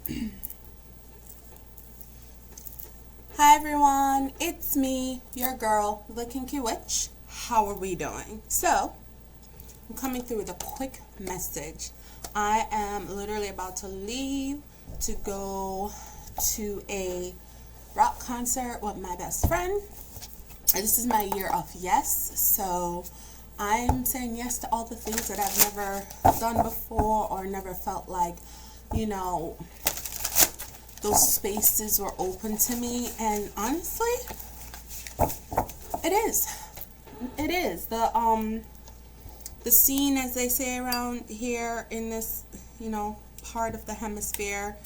Hi everyone, it's me, your girl, the Kinky Witch. How are we doing? So, I'm coming through with a quick message. I am literally about to leave to go to a rock concert with my best friend. This is my year of yes, so I'm saying yes to all the things that I've never done before or never felt like, those spaces were open to me. And honestly, it is. It is. The scene, as they say around here in this, part of the hemisphere,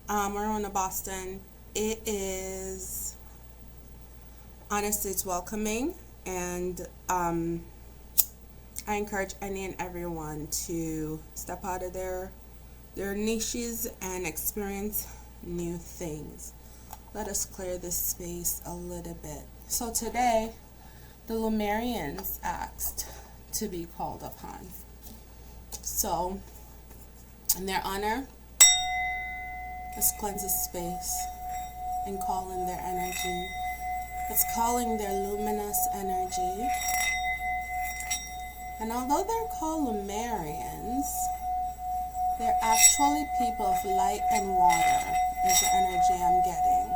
around Boston, it is, honestly, it's welcoming. And I encourage any and everyone to step out of their niches and experience new things. Let us clear this space a little bit. So today, the Lemurians asked to be called upon. So, in their honor, let's cleanse the space and call in their energy. It's calling their luminous energy. And although they're called Lemurians, they're actually people of light and water, is the energy I'm getting.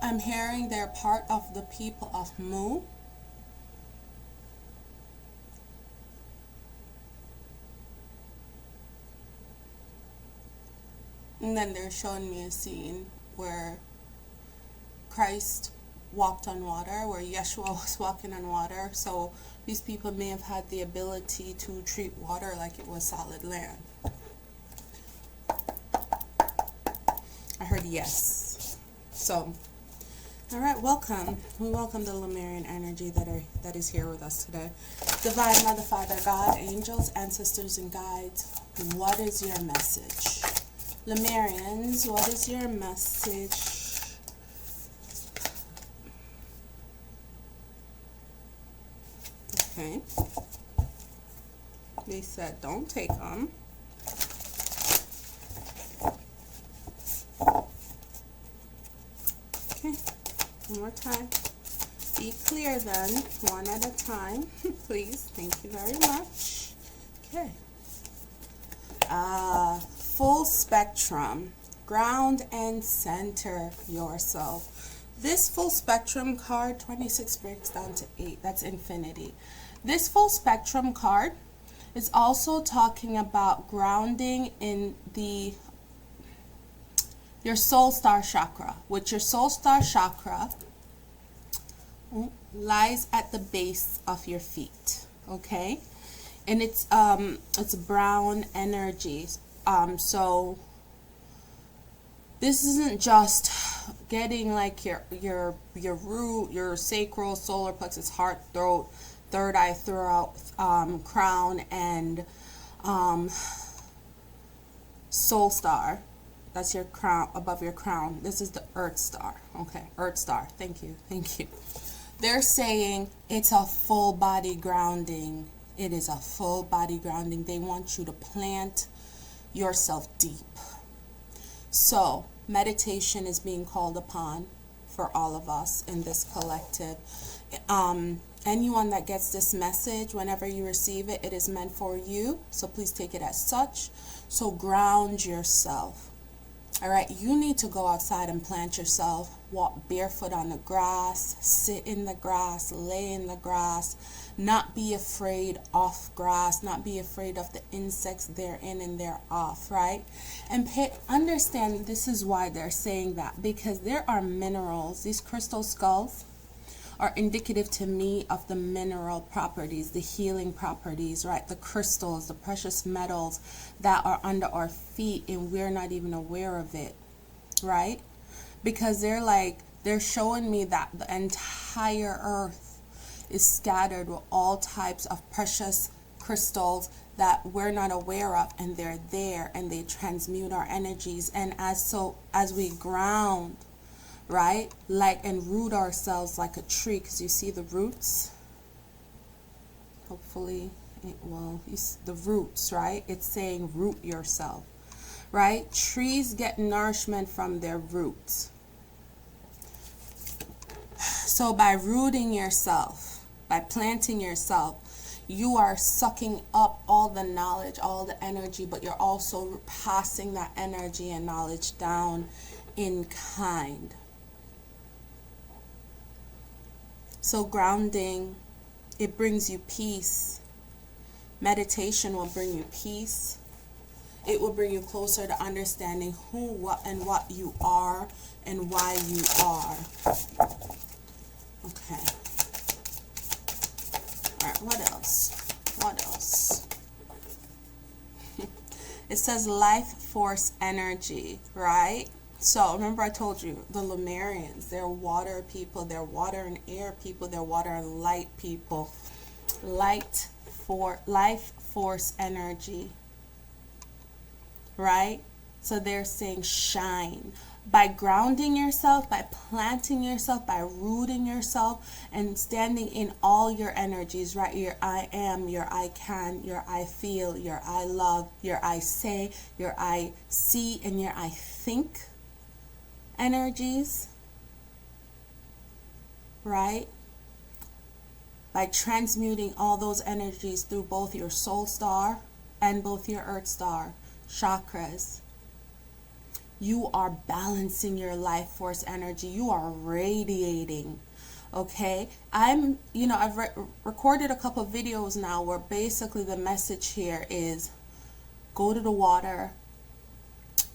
I'm hearing they're part of the people of Mu. And then they're showing me a scene where Christ walked on water, where Yeshua was walking on water. So these people may have had the ability to treat water like it was solid land. I heard yes. So, all right, welcome. We welcome the Lemurian energy that is here with us today. Divine Mother, Father, God, angels, ancestors, and guides, what is your message? Lemurians, what is your message? Okay. They said don't take them. Okay. One more time. Be clear then, one at a time, please. Thank you very much. Okay. Full spectrum. Ground and center yourself. This full spectrum card, 26 breaks down to 8. That's infinity. This full spectrum card is also talking about grounding in your soul star chakra, which your soul star chakra lies at the base of your feet. Okay, and it's brown energy. So this isn't just getting like your root, your sacral, solar plexus, heart, throat, third eye, throat, crown, and soul star. That's your crown, above your crown. This is the earth star. Okay, earth star. Thank you. They're saying it's a full body grounding. It is a full body grounding. They want you to plant yourself deep. So, meditation is being called upon for all of us in this collective. Anyone that gets this message, whenever you receive it, it is meant for you. So please take it as such. So ground yourself. All right, you need to go outside and plant yourself. Walk barefoot on the grass, sit in the grass, lay in the grass. Not be afraid of grass, not be afraid of the insects therein and they're off, right? And understand this is why they're saying that, because there are minerals. These crystal skulls are indicative to me of the mineral properties, the healing properties, right? The crystals, the precious metals that are under our feet and we're not even aware of it, right? Because they're showing me that the entire earth is scattered with all types of precious crystals that we're not aware of, and they're there and they transmute our energies. And as we ground right? Like, and root ourselves like a tree, because you see the roots. Hopefully it will. The roots, right? It's saying root yourself, right? Trees get nourishment from their roots. So by rooting yourself, by planting yourself, you are sucking up all the knowledge, all the energy, but you're also passing that energy and knowledge down in kind. So grounding, it brings you peace. Meditation will bring you peace. It will bring you closer to understanding who, what, and what you are and why you are. Okay. Alright, what else? What else? It says life force energy, right? So remember I told you, the Lemurians, they're water people, they're water and air people, they're water and light people. Life force energy, right? So they're saying shine. By grounding yourself, by planting yourself, by rooting yourself, and standing in all your energies, right? Your I am, your I can, your I feel, your I love, your I say, your I see, and your I think energies, right? By transmuting all those energies through both your soul star and both your earth star chakras, you are balancing your life force energy. You are radiating. Okay, I've recorded a couple of videos now where basically the message here is go to the water.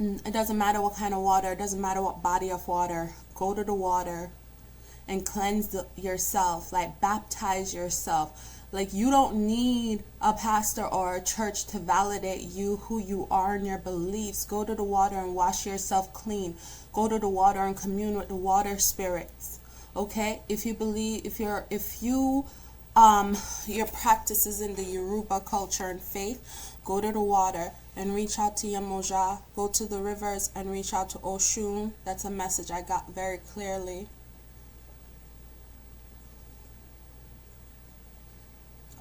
It doesn't matter what kind of water, it doesn't matter what body of water. Go to the water and cleanse yourself, like baptize yourself. Like, you don't need a pastor or a church to validate you, who you are and your beliefs. Go to the water and wash yourself clean. Go to the water and commune with the water spirits. Okay? If you believe, your practice is in the Yoruba culture and faith, go to the water and reach out to Yemoja. Go to the rivers and reach out to Oshun. That's a message I got very clearly.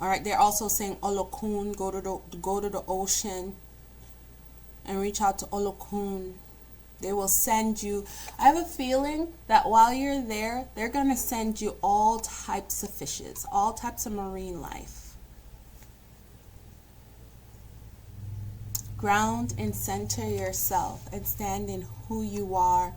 All right, they're also saying Olokun, go to the ocean and reach out to Olokun. They will send you. I have a feeling that while you're there, they're going to send you all types of fishes, all types of marine life. Ground and center yourself and stand in who you are,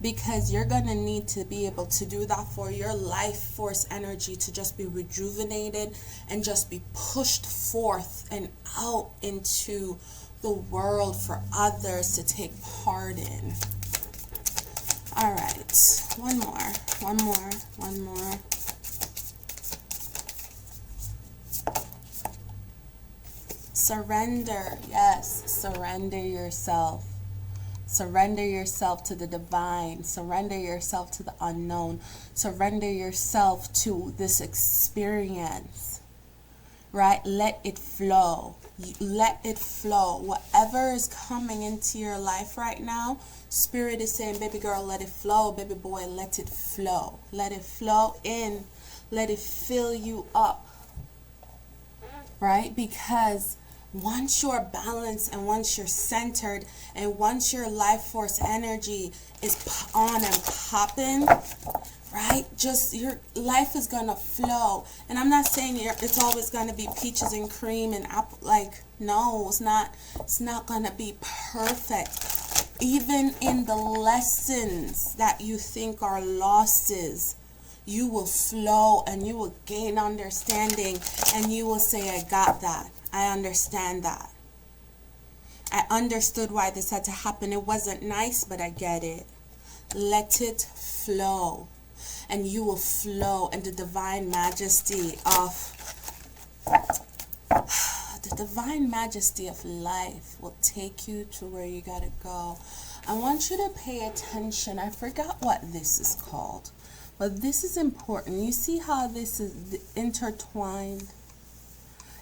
because you're going to need to be able to do that for your life force energy to just be rejuvenated and just be pushed forth and out into the world for others to take part in. All right, one more. Surrender. Yes, surrender yourself. Surrender yourself to the divine. Surrender yourself to the unknown. Surrender yourself to this experience. Right? Let it flow. Let it flow. Whatever is coming into your life right now, Spirit is saying, baby girl, let it flow. Baby boy, let it flow. Let it flow in. Let it fill you up. Right? Because once you're balanced and once you're centered and once your life force energy is on and popping, right, just your life is gonna flow. And I'm not saying it's always gonna be peaches and cream and apple. Like, no, it's not gonna be perfect. Even in the lessons that you think are losses, you will flow and you will gain understanding and you will say, I got that. I understand that. I understood why this had to happen. It wasn't nice, but I get it. Let it flow. And you will flow in the divine majesty of life will take you to where you gotta go. I want you to pay attention. I forgot what this is called, but this is important. You see how this is intertwined?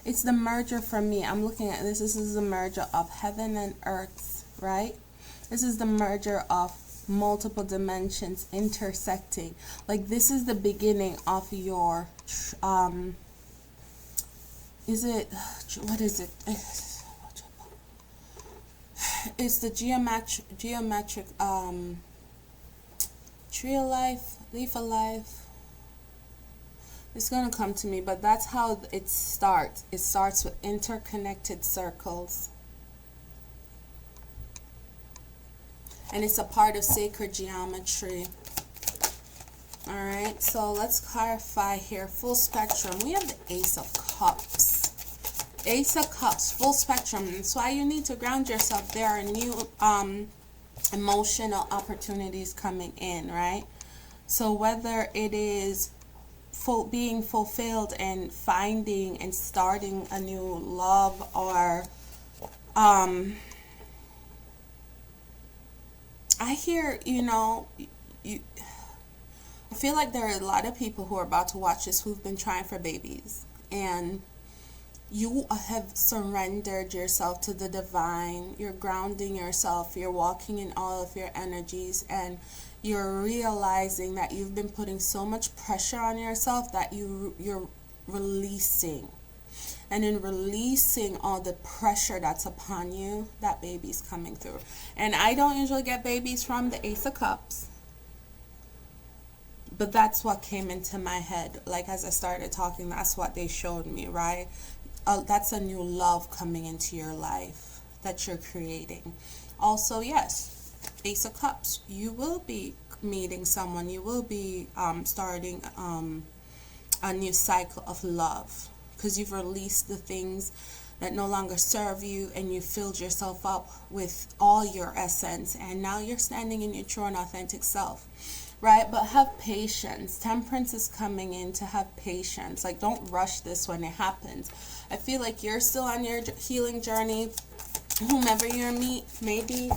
It's the merger for me. I'm looking at this. This is the merger of heaven and earth, right? This is the merger of multiple dimensions intersecting. Like this is the beginning of your is it, what is it? It's the geometric tree of life, leaf of life. It's gonna come to me, but that's how it starts. It starts with interconnected circles. And it's a part of sacred geometry. Alright, so let's clarify here. Full spectrum. We have the Ace of Cups. Ace of Cups, full spectrum. That's why you need to ground yourself. There are new emotional opportunities coming in, right? So whether it is being fulfilled and finding and starting a new love, or I hear, you know, I feel like there are a lot of people who are about to watch this who've been trying for babies, and you have surrendered yourself to the divine. You're grounding yourself. You're walking in all of your energies, and you're realizing that you've been putting so much pressure on yourself that you're releasing. And in releasing all the pressure that's upon you, that baby's coming through. And I don't usually get babies from the Ace of Cups, but that's what came into my head. Like as I started talking, that's what they showed me, right? That's a new love coming into your life that you're creating. Also, yes, Ace of Cups, you will be meeting someone. You will be starting a new cycle of love, because you've released the things that no longer serve you, and you filled yourself up with all your essence, and now you're standing in your true and authentic self, right? But have patience. Temperance is coming in to have patience. Like, don't rush this when it happens. I feel like you're still on your healing journey. Whomever you meet, maybe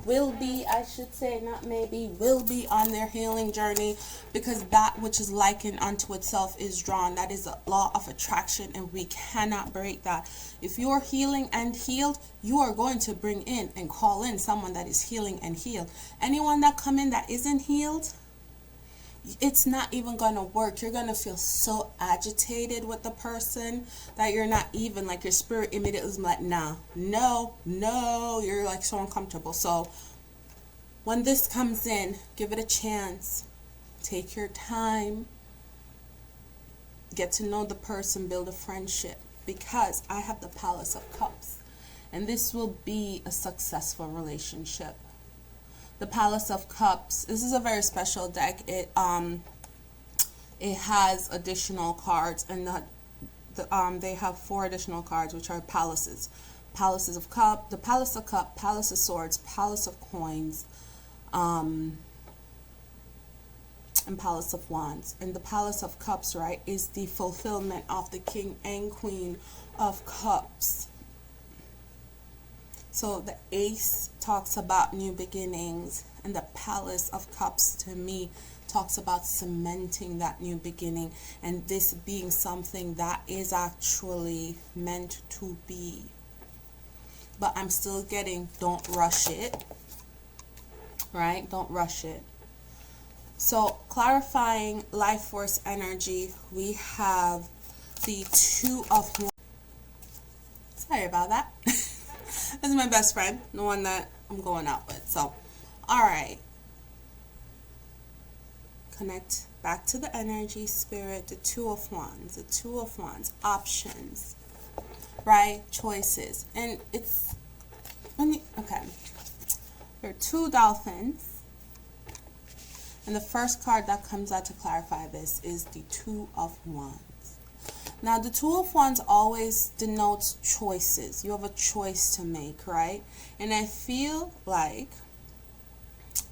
will be, I should say, not maybe, will be on their healing journey, because that which is likened unto itself is drawn. That is a law of attraction, and we cannot break that. If you're healing and healed, you are going to bring in and call in someone that is healing and healed. Anyone that come in that isn't healed, it's not even going to work. You're going to feel so agitated with the person that you're not even, like, your spirit immediately is like, nah, no, you're like so uncomfortable. So when this comes in, give it a chance. Take your time. Get to know the person, build a friendship, because I have the Palace of Cups, and this will be a successful relationship. The Palace of Cups, this is a very special deck. It has additional cards, and they have 4 additional cards, which are palaces. Palaces of Cup, the Palace of Cup, Palace of Swords, Palace of Coins, and Palace of Wands. And the Palace of Cups, right, is the fulfillment of the King and Queen of Cups. So the Ace talks about new beginnings, and the Palace of Cups, to me, talks about cementing that new beginning, and this being something that is actually meant to be. But I'm still getting, don't rush it, right? Don't rush it. So clarifying life force energy, we have the 2 of Wands. Sorry about that. This is my best friend, the one that I'm going out with. So, alright. Connect back to the energy, spirit, the 2 of Wands. The 2 of Wands. Options. Right? Choices. And it's... okay. There are 2 dolphins. And the first card that comes out to clarify this is the 2 of Wands. Now, the 2 of Wands always denotes choices. You have a choice to make, right? And I feel like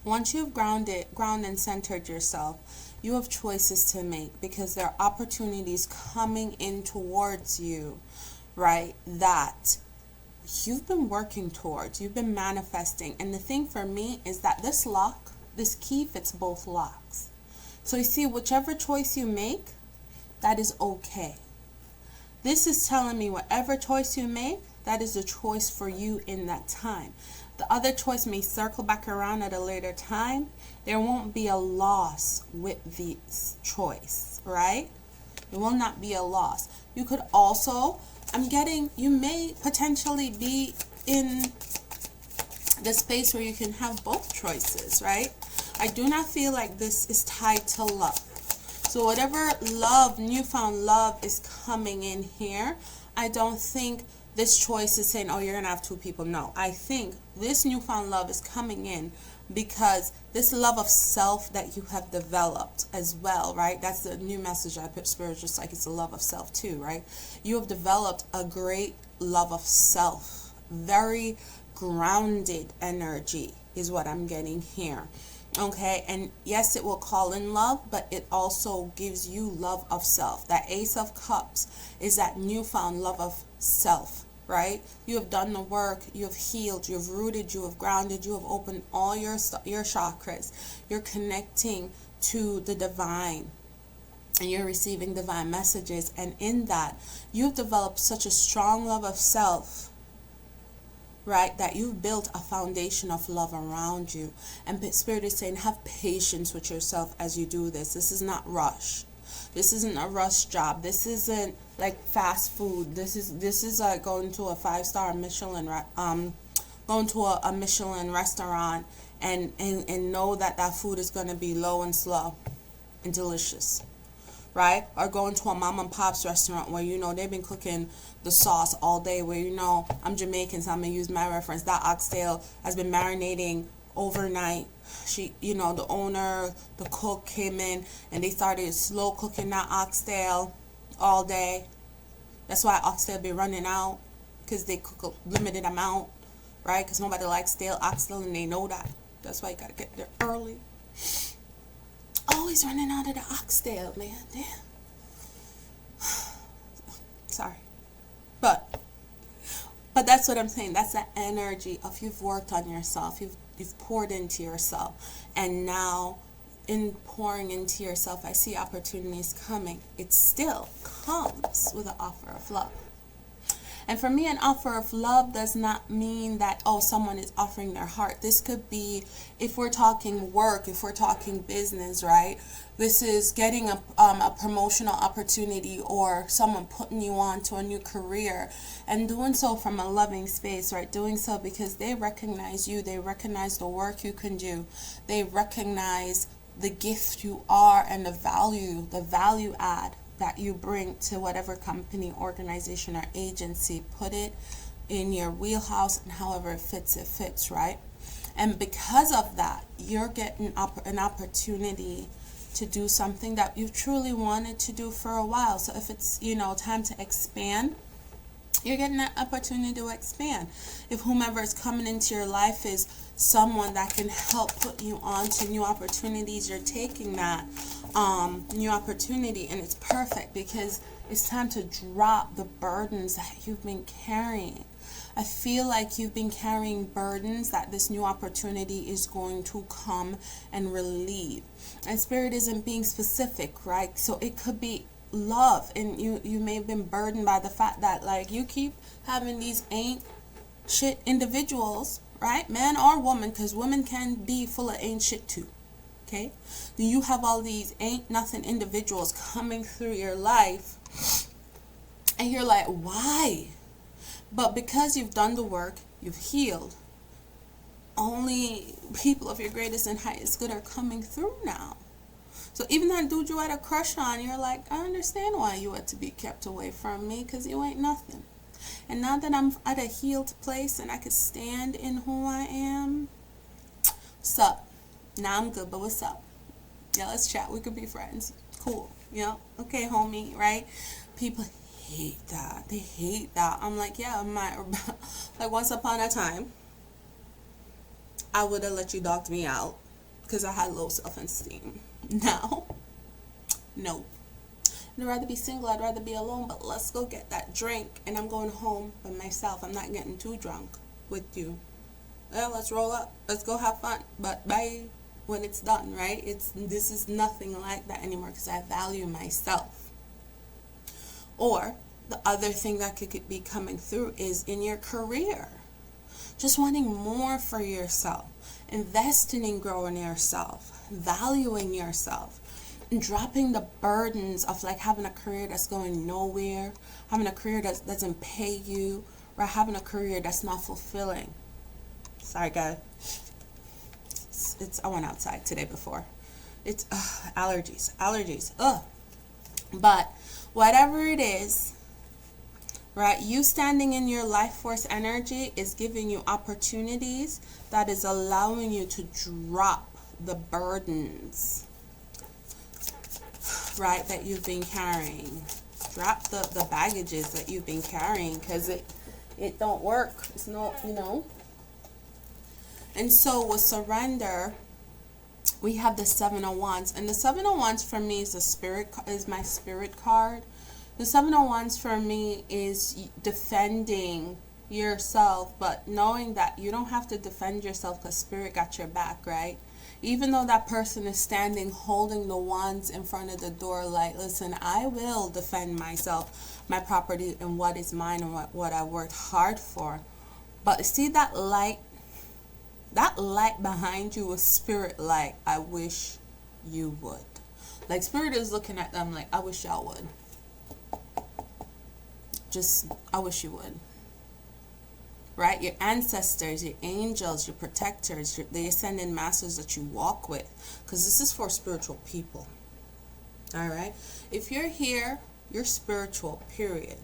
once you've grounded and centered yourself, you have choices to make, because there are opportunities coming in towards you, right, that you've been working towards, you've been manifesting. And the thing for me is that this lock, this key fits both locks. So you see, whichever choice you make, that is okay. This is telling me whatever choice you make, that is the choice for you in that time. The other choice may circle back around at a later time. There won't be a loss with this choice, right? There will not be a loss. You could also, you may potentially be in the space where you can have both choices, right? I do not feel like this is tied to love. So whatever love, newfound love is coming in here, I don't think this choice is saying, oh, you're going to have two people. No, I think this newfound love is coming in because this love of self that you have developed as well, right? That's the new message I put, spiritual psychic, it's the love of self too, right? You have developed a great love of self. Very grounded energy is what I'm getting here. Okay, and yes, it will call in love, but it also gives you love of self. That Ace of Cups is that newfound love of self, right? You have done the work, you have healed, you have rooted, you have grounded, you have opened all your chakras. You're connecting to the divine, and you're receiving divine messages, and in that, you've developed such a strong love of self, right, that you've built a foundation of love around you. And Spirit is saying, have patience with yourself as you do this. This is not rush. This isn't a rush job. This isn't like fast food. This is like going to a 5-star Michelin, going to a Michelin restaurant and know that food is going to be low and slow and delicious, right? Or going to a mom and pop's restaurant where they've been cooking the sauce all day, where I'm Jamaican, so I'm gonna use my reference. That oxtail has been marinating overnight. The owner, the cook came in and they started slow cooking that oxtail all day. That's why oxtail be running out, because they cook a limited amount, right? Because nobody likes stale oxtail and they know that. That's why you gotta get there early. Always running out of the oxtail, man. Damn. Sorry. But that's what I'm saying. That's the energy of you've worked on yourself. You've poured into yourself. And now, in pouring into yourself, I see opportunities coming. It still comes with an offer of love. And for me, an offer of love does not mean that, oh, someone is offering their heart. This could be, if we're talking work, if we're talking business, right? This is getting a promotional opportunity, or someone putting you on to a new career, and doing so from a loving space, right? Doing so because they recognize you. They recognize the work you can do. They recognize the gift you are and the value add that you bring to whatever company, organization, or agency. Put it in your wheelhouse, and however it fits, right? And because of that, you're getting an opportunity to do something that you truly wanted to do for a while. So if it's, time to expand, you're getting that opportunity to expand. If whomever is coming into your life is someone that can help put you on to new opportunities, you're taking that new opportunity, and it's perfect because it's time to drop the burdens that you've been carrying. I feel like you've been carrying burdens that this new opportunity is going to come and relieve. And Spirit isn't being specific, right? So it could be love, and you may have been burdened by the fact that, like, you keep having these ain't shit individuals, right? Man or woman, because women can be full of ain't shit too. Okay? Then you have all these ain't nothing individuals coming through your life, and you're like, why? But because you've done the work, you've healed, only people of your greatest and highest good are coming through now. So even that dude you had a crush on, you're like, I understand why you had to be kept away from me, because you ain't nothing. And now that I'm at a healed place and I can stand in who I am, what's up? Now I'm good, but what's up? Yeah, let's chat. We could be friends. Cool. Okay, homie, right? People hate that. They hate that. I'm like, yeah, like once upon a time, I would have let you dog me out because I had low self-esteem. Now, no. I'd rather be single. I'd rather be alone, but let's go get that drink, and I'm going home by myself. I'm not getting too drunk with you. Well, let's roll up. Let's go have fun. But bye when it's done, right? This is nothing like that anymore because I value myself. Or the other thing that could be coming through is in your career. just wanting more for yourself, investing in growing yourself, valuing yourself, and dropping the burdens of like having a career that's going nowhere, having a career that doesn't pay you, or having a career that's not fulfilling. Sorry, guys. I went outside today before. It's allergies. But whatever it is, right, you standing in your life force energy is giving you opportunities that is allowing you to drop the burdens, right, that you've been carrying. Drop the baggages that you've been carrying, because it don't work. It's not, And so with surrender, we have the Seven of Wands, and the Seven of Wands for me is my spirit card. The Seven of Wands for me is defending yourself, but knowing that you don't have to defend yourself because spirit got your back, right? Even though that person is standing holding the wands in front of the door, like, listen, I will defend myself, my property, and what is mine, and what I worked hard for. But see that light behind you is spirit light. I wish you would. Like, spirit is looking at them like, I wish y'all would. I wish you would. Right? Your ancestors, your angels, your protectors, the ascended masters that you walk with. Because this is for spiritual people. Alright? If you're here, you're spiritual, period.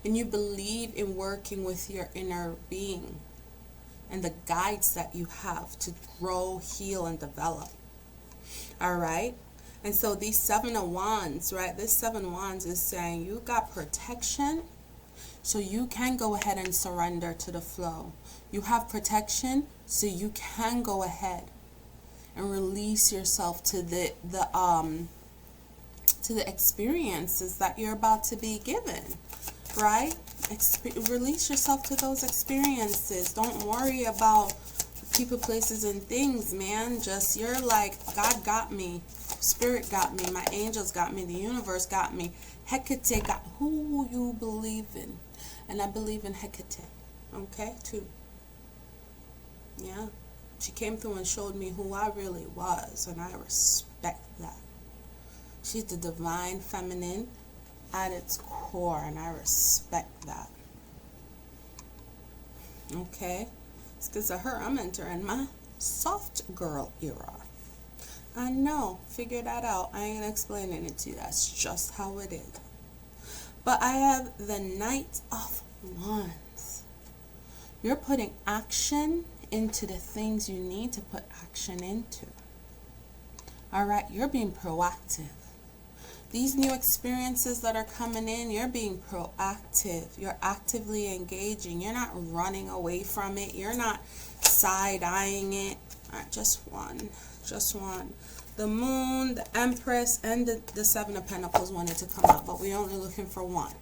And you believe in working with your inner being and the guides that you have to grow, heal, and develop. Alright? And so these Seven of Wands, right? This Seven of Wands is saying you got protection, so you can go ahead and surrender to the flow. You have protection, so you can go ahead and release yourself to the experiences that you're about to be given, right? Release yourself to those experiences. Don't worry about people, places, and things, man. Just, you're like, God got me, spirit got me, my angels got me, the universe got me, Hecate got who you believe in. And I believe in Hecate, okay, too. Yeah, she came through and showed me who I really was, and I respect that. She's the divine feminine at its core, and I respect that. Okay, it's because of her I'm entering my soft girl era. I know, figure that out. I ain't explaining it to you. That's just how it is. But I have the Knight of Wands. You're putting action into the things you need to put action into. Alright, you're being proactive. These new experiences that are coming in, you're being proactive. You're actively engaging. You're not running away from it. You're not side-eyeing it. Alright, just one. Just one. The Moon, the Empress, and the Seven of Pentacles wanted to come out, but we're only looking for one.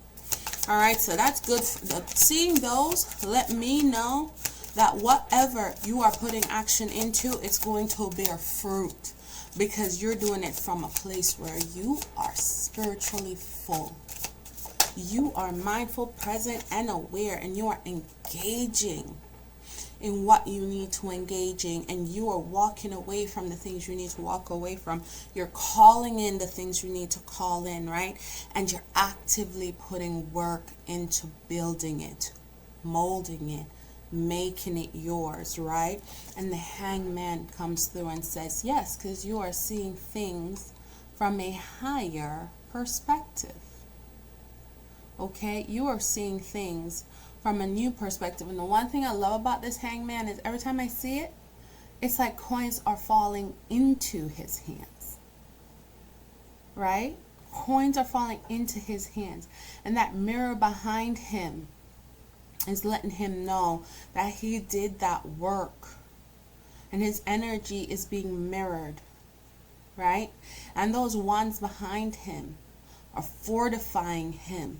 Alright, so that's good. Seeing those, let me know that whatever you are putting action into, it's going to bear fruit. Because you're doing it from a place where you are spiritually full. You are mindful, present, and aware, and you are engaging in what you need to engage in, and you are walking away from the things you need to walk away from. You're calling in the things you need to call in, right? And you're actively putting work into building it, molding it, making it yours, right? And the Hangman comes through and says, yes, because you are seeing things from a higher perspective. Okay? You are seeing things from a new perspective. And the one thing I love about this Hangman is every time I see it, it's like coins are falling into his hands. Right? Coins are falling into his hands. And that mirror behind him is letting him know that he did that work. And his energy is being mirrored. Right? And those wands behind him are fortifying him.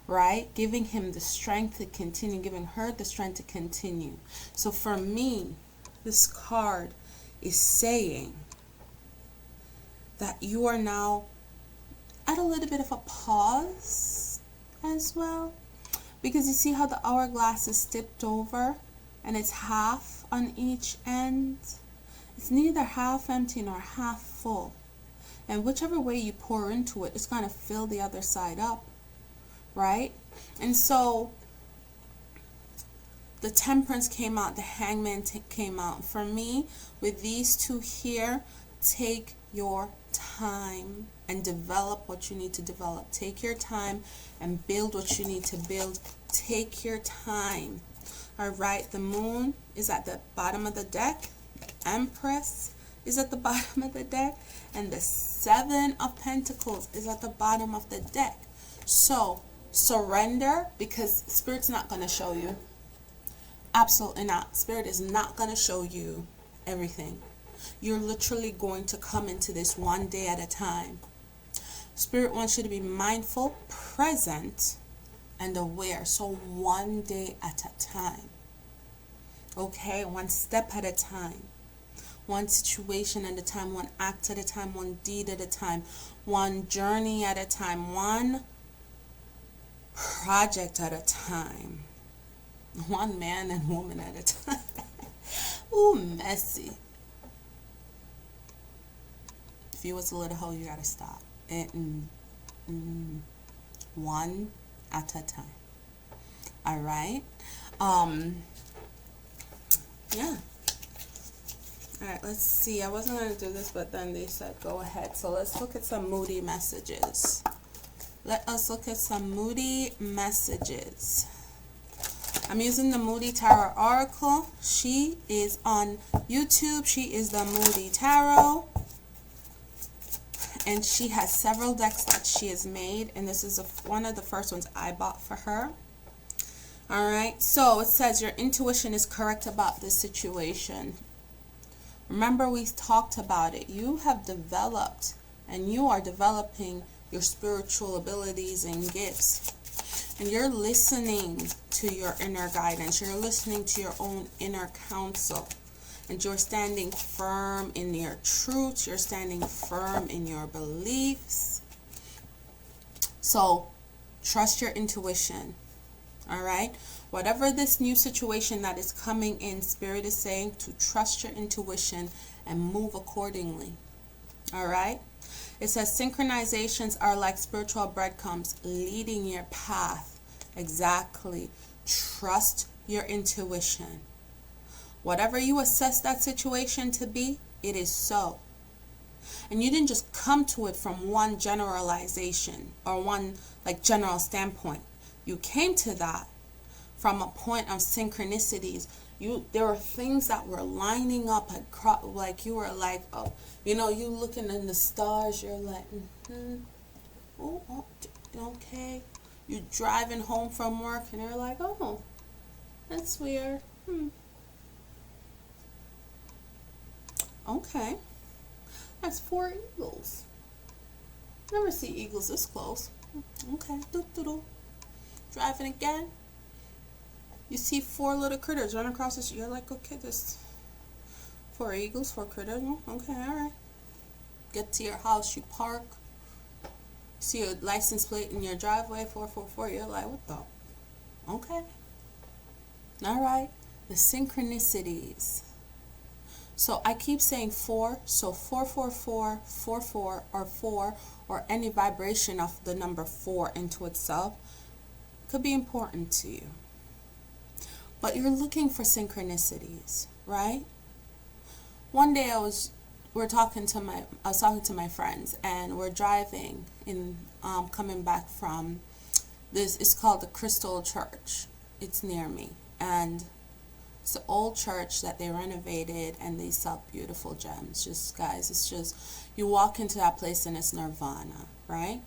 Right? Giving him the strength to continue. Giving her the strength to continue. So for me, this card is saying that you are now at a little bit of a pause as well. Because you see how the hourglass is tipped over? and it's half on each end. It's neither half empty nor half full. And whichever way you pour into it, it's going to fill the other side up, right? And so the Temperance came out, the Hangman came out. For me, with these two here, take your time and develop what you need to develop. Take your time and build what you need to build. Take your time. All right, the Moon is at the bottom of the deck. The Empress is at the bottom of the deck. And the Seven of Pentacles is at the bottom of the deck. So, surrender, because Spirit's not going to show you. Absolutely not. Spirit is not going to show you everything. You're literally going to come into this one day at a time. Spirit wants you to be mindful, present, and aware. So one day at a time. Okay? One step at a time. One situation at a time. One act at a time. One deed at a time. One journey at a time. One project at a time. One man and woman at a time. Ooh, messy. If you was a little hoe, you gotta stop. One at a time. All right. Yeah. All right. Let's see. I wasn't gonna do this, but then they said go ahead. So let's look at some moody messages. Let us look at some moody messages. I'm using the Moody Tarot Oracle. She is on YouTube. She is the Moody Tarot. And she has several decks that she has made. And this is one of the first ones I bought for her. Alright, so it says your intuition is correct about this situation. Remember, we talked about it. You have developed and you are developing your spiritual abilities and gifts. And you're listening to your inner guidance. You're listening to your own inner counsel. And you're standing firm in your truth. You're standing firm in your beliefs. So, trust your intuition. Alright? Whatever this new situation that is coming in, Spirit is saying to trust your intuition and move accordingly. Alright? It says synchronizations are like spiritual breadcrumbs leading your path. Exactly. Trust your intuition. Whatever you assess that situation to be, it is so. And you didn't just come to it from one generalization or one general standpoint. You came to that from a point of synchronicities. There were things that were lining up, like you were like, oh, you looking in the stars, you're like, oh, okay. You're driving home from work and you're like, oh, that's weird. Okay. That's 4 eagles. Never see eagles this close. Okay. Driving again. You see 4 little critters run across the street. You're like, okay, there's 4 eagles, 4 critters. Okay, alright. Get to your house, you park. See a license plate in your driveway, 444. You're like, what the? Okay. Alright. The synchronicities. So I keep saying 4. So 444, 44, or 4, or any vibration of the number 4 into itself could be important to you. But you're looking for synchronicities, right? One day I was talking to my friends, and we're driving in coming back from this. It's called the Crystal Church. It's near me, and it's an old church that they renovated, and they sell beautiful gems. Just guys, it's just you walk into that place and it's nirvana, right?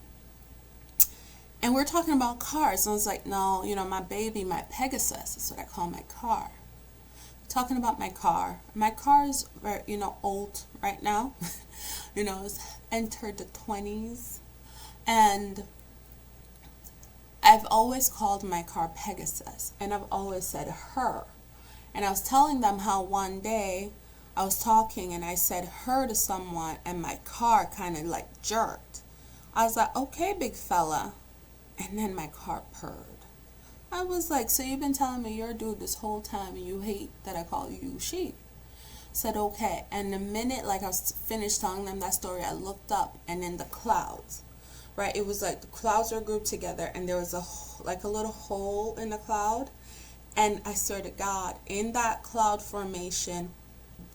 And we're talking about cars. And I was like, no, my baby, my Pegasus, is what I call my car. Talking about my car. My car is very, old right now. It's entered the 20s. And I've always called my car Pegasus. And I've always said her. And I was telling them how one day I was talking and I said her to someone and my car kind of jerked. I was like, okay, big fella. And then my car purred. I was like, so you've been telling me you're a dude this whole time and you hate that I call you she. Said okay, and the minute like I was finished telling them that story, I looked up and in the clouds, right, it was like the clouds were grouped together and there was a little hole in the cloud, and I swear to God, in that cloud formation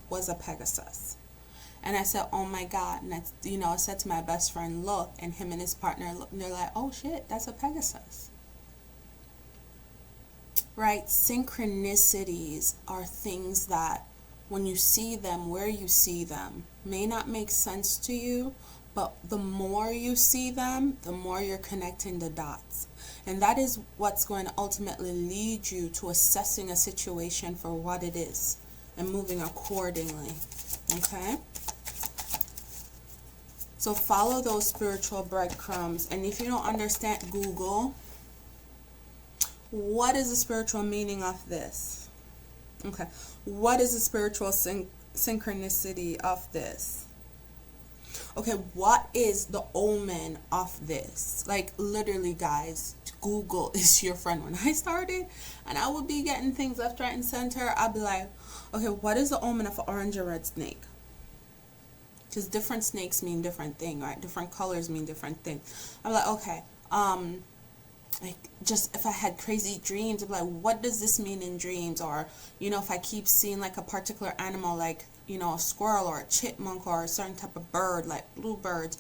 was a Pegasus. And I said, oh my God. And I said to my best friend, look, and him and his partner look, and they're like, oh shit, that's a Pegasus. Right? Synchronicities are things that when you see them, where you see them, may not make sense to you, but the more you see them, the more you're connecting the dots. And that is what's going to ultimately lead you to assessing a situation for what it is and moving accordingly. Okay? So follow those spiritual breadcrumbs. And if you don't understand, Google, what is the spiritual meaning of this? Okay. What is the spiritual synchronicity of this? Okay, what is the omen of this? Like, literally, guys, Google is your friend. When I started, and I would be getting things left, right, and center, I'd be like, okay, what is the omen of an orange or red snake? Because different snakes mean different thing, right? Different colors mean different things. I'm like, okay, like, just if I had crazy dreams, I'd be like, what does this mean in dreams? Or, if I keep seeing like a particular animal, like, a squirrel or a chipmunk or a certain type of bird, like bluebirds,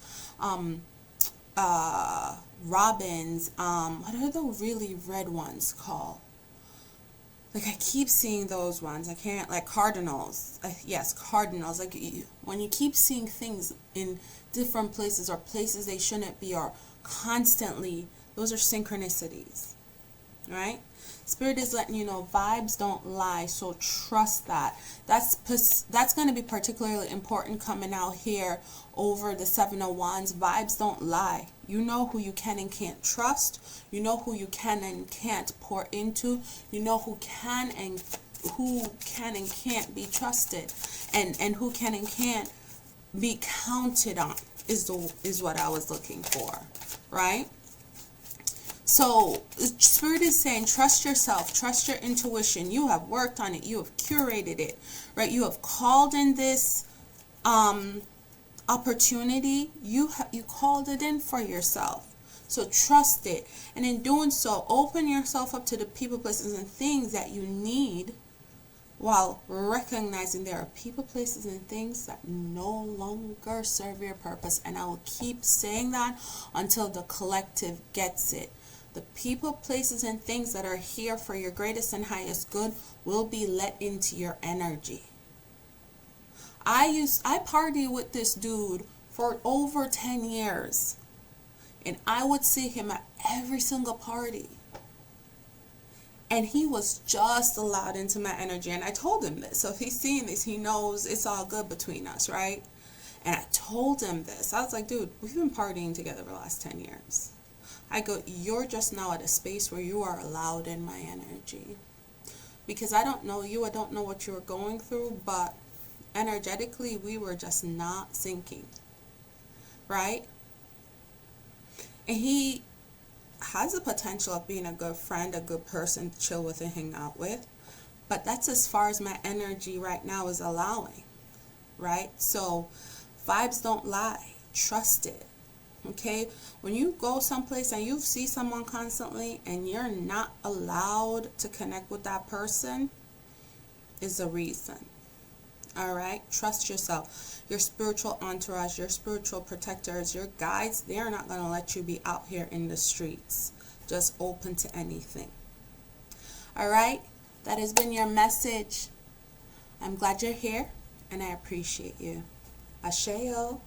robins, what are the really red ones called? Like, I keep seeing those ones. I can't, like cardinals. Yes, cardinals. Like, when you keep seeing things in different places or places they shouldn't be, or constantly, those are synchronicities, right? Spirit is letting you know vibes don't lie, so trust that. That's going to be particularly important coming out here over the Seven of Wands. Vibes don't lie. You know who you can and can't trust. You know who you can and can't pour into. You know who can and can't be trusted, and who can and can't be counted on is what I was looking for, right? So Spirit is saying, trust yourself, trust your intuition. You have worked on it. You have curated it, right? You have called in this opportunity. You called it in for yourself. So trust it. And in doing so, open yourself up to the people, places, and things that you need, while recognizing there are people, places, and things that no longer serve your purpose. And I will keep saying that until the collective gets it. The people, places, and things that are here for your greatest and highest good will be let into your energy. I partied with this dude for over 10 years. And I would see him at every single party. And he was just allowed into my energy. And I told him this. So if he's seeing this, he knows it's all good between us, right? And I told him this. I was like, dude, we've been partying together for the last 10 years. I go, you're just now at a space where you are allowed in my energy. Because I don't know you, I don't know what you were going through, but energetically, we were just not syncing. Right? And he has the potential of being a good friend, a good person to chill with and hang out with. But that's as far as my energy right now is allowing. Right? So, vibes don't lie. Trust it. Okay, when you go someplace and you see someone constantly and you're not allowed to connect with that person, is a reason. All right, trust yourself. Your spiritual entourage, your spiritual protectors, your guides, they're not going to let you be out here in the streets just open to anything. All right, that has been your message. I'm glad you're here and I appreciate you. Asheo.